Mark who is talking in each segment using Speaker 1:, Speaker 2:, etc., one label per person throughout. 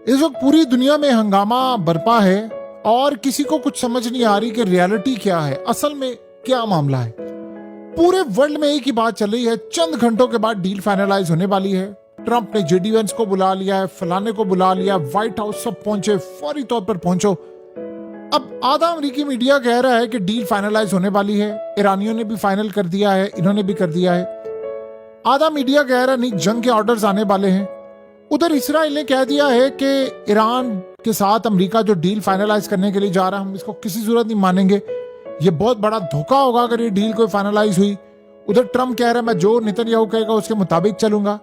Speaker 1: इस वक्त पूरी दुनिया में हंगामा बरपा है और किसी को कुछ समझ नहीं आ रही कि रियलिटी क्या है, असल में क्या मामला है। पूरे वर्ल्ड में एक ही बात चल रही है, चंद घंटों के बाद डील फाइनलाइज होने वाली है। ट्रंप ने जेडी वेंस को बुला लिया है, फलाने को बुला लिया, व्हाइट हाउस सब पहुंचे, फौरी तौर पर पहुंचो। अब आधा अमेरिकी मीडिया कह रहा है कि डील फाइनलाइज होने वाली है, ईरानियों ने भी फाइनल कर दिया है, इन्होंने भी कर दिया है। आधा मीडिया कह रहा है नहीं, जंग के ऑर्डर्स आने वाले हैं। उधर इसराइल ने कह दिया है कि ईरान के साथ अमेरिका जो डील फाइनलाइज करने के लिए जा रहा है, हम इसको किसी सूरत नहीं मानेंगे, ये बहुत बड़ा धोखा होगा अगर ये डील कोई फाइनलाइज हुई। उधर ट्रंप कह रहा है मैं जो नेतन्याहू कहेगा उसके मुताबिक चलूंगा।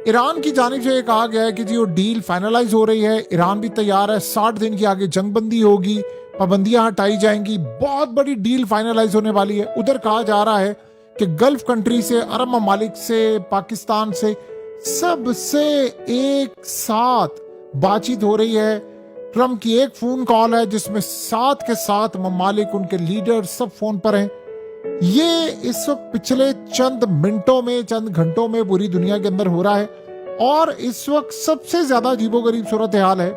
Speaker 1: ईरान की जानिब से ये कहा गया है कि जी वो डील फाइनलाइज हो रही है, ईरान भी तैयार है, 60 दिन की आगे जंगबंदी होगी, पाबंदियां हटाई जाएंगी, बहुत बड़ी डील फाइनलाइज होने वाली है। उधर कहा जा रहा है कि गल्फ कंट्री से, अरब ममालिक से, पाकिस्तान से, सबसे एक साथ बातचीत हो रही है। ट्रंप की एक फोन कॉल है जिसमें 7 के 7 ममालिक, उनके लीडर सब फोन पर हैं। ये इस वक्त पिछले चंद मिनटों में, चंद घंटों में पूरी दुनिया के अंदर हो रहा है। और इस वक्त सबसे ज्यादा अजीबोगरीब सूरत हाल है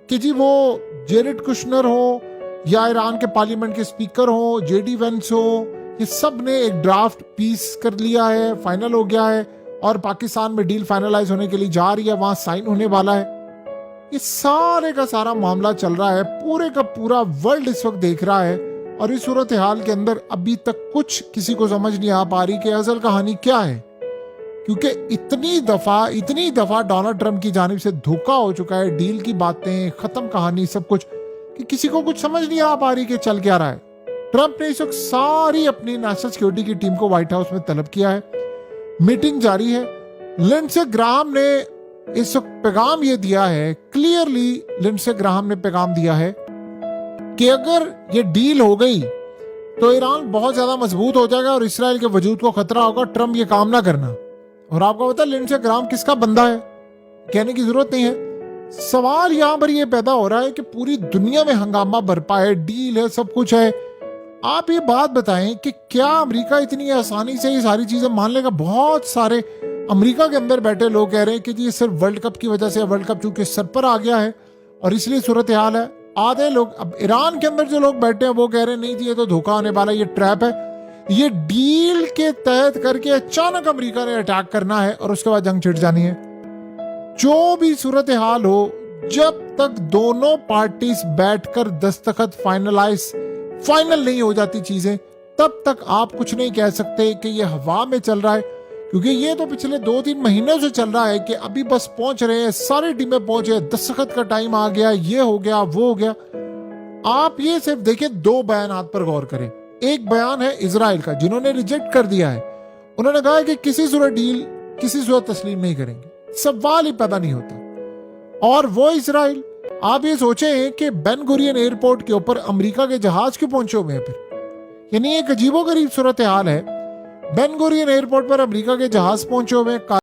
Speaker 1: कि जी वो जेरेड कुशनर हो या ईरान के पार्लियामेंट के स्पीकर हो, जेडी वेंस हो, ये सब ने एक ड्राफ्ट पीस कर लिया है, फाइनल हो गया है और पाकिस्तान में डील फाइनलाइज होने के लिए जा रही है, वहां साइन होने वाला है। ये सारे का सारा मामला चल रहा है, पूरे का पूरा वर्ल्ड इस वक्त देख रहा है। और इस सूरत हाल के अंदर अभी तक कुछ किसी को समझ नहीं आ पा रही कि असल कहानी क्या है, क्योंकि इतनी दफा डोनाल्ड ट्रंप की जानिब से धोखा हो चुका है, डील की बातें, खत्म कहानी सब कुछ, कि किसी को कुछ समझ नहीं आ पा रही कि चल क्या रहा है। ट्रंप ने इस वक्त सारी अपनी नेशनल सिक्योरिटी की टीम को व्हाइट हाउस में तलब किया है, मीटिंग जारी है। लिंडसे ग्राहम ने इस वक्त पैगाम ये दिया है, क्लियरली लिंडसे ग्राहम ने पैगाम दिया है कि अगर ये डील हो गई तो ईरान बहुत ज्यादा मजबूत हो जाएगा और इसराइल के वजूद को खतरा होगा, ट्रंप ये काम ना करना। और आपको पता है लिंडसे ग्राहम किसका बंदा है, कहने की जरूरत नहीं है। सवाल यहां पर ये पैदा हो रहा है कि पूरी दुनिया में हंगामा बरपा है, डील है, सब कुछ है। आप ये बात बताएं कि क्या अमेरिका इतनी आसानी से ये सारी चीजें मान लेगा? बहुत सारे अमेरिका के अंदर बैठे लोग कह रहे हैं कि जी सिर्फ वर्ल्ड कप की वजह से, वर्ल्ड कप चूंकि सर पर आ गया है और इसलिए सूरत हाल है। आधे लोग, अब ईरान के अंदर जो लोग बैठे हैं वो कह रहे हैं नहीं जी ये तो धोखा होने वाला है, ये ट्रैप है, ये डील के तहत करके अचानक अमेरिका ने अटैक करना है और उसके बाद जंग छिड़ जानी है। जो भी सूरत हाल हो, जब तक दोनों पार्टीज बैठकर दस्तखत फाइनल नहीं हो जाती चीजें, तब तक आप कुछ नहीं कह सकते कि ये हवा में चल रहा है, क्योंकि ये तो पिछले 2-3 महीनों से चल रहा है कि अभी बस पहुंच रहे हैं, सारी टीमें पहुंचे, दस्तखत का टाइम आ गया, ये हो गया, वो हो गया। आप ये सिर्फ देखिए 2 बयान पर गौर करें। एक बयान है इजराइल का, जिन्होंने रिजेक्ट कर दिया है, उन्होंने कहा है कि किसी सूरत डील किसी सूरत तस्लीम नहीं करेंगे, सवाल ही पैदा नहीं होता। और वो इजराइल, आप ये सोचें कि बेन गुरियन एयरपोर्ट के ऊपर अमेरिका के जहाज क्यों पहुंचे हुए हैं फिर, यानी एक अजीबोगरीब सूरत हाल है। बेन गुरियन एयरपोर्ट पर अमेरिका के जहाज पहुंचे हुए हैं।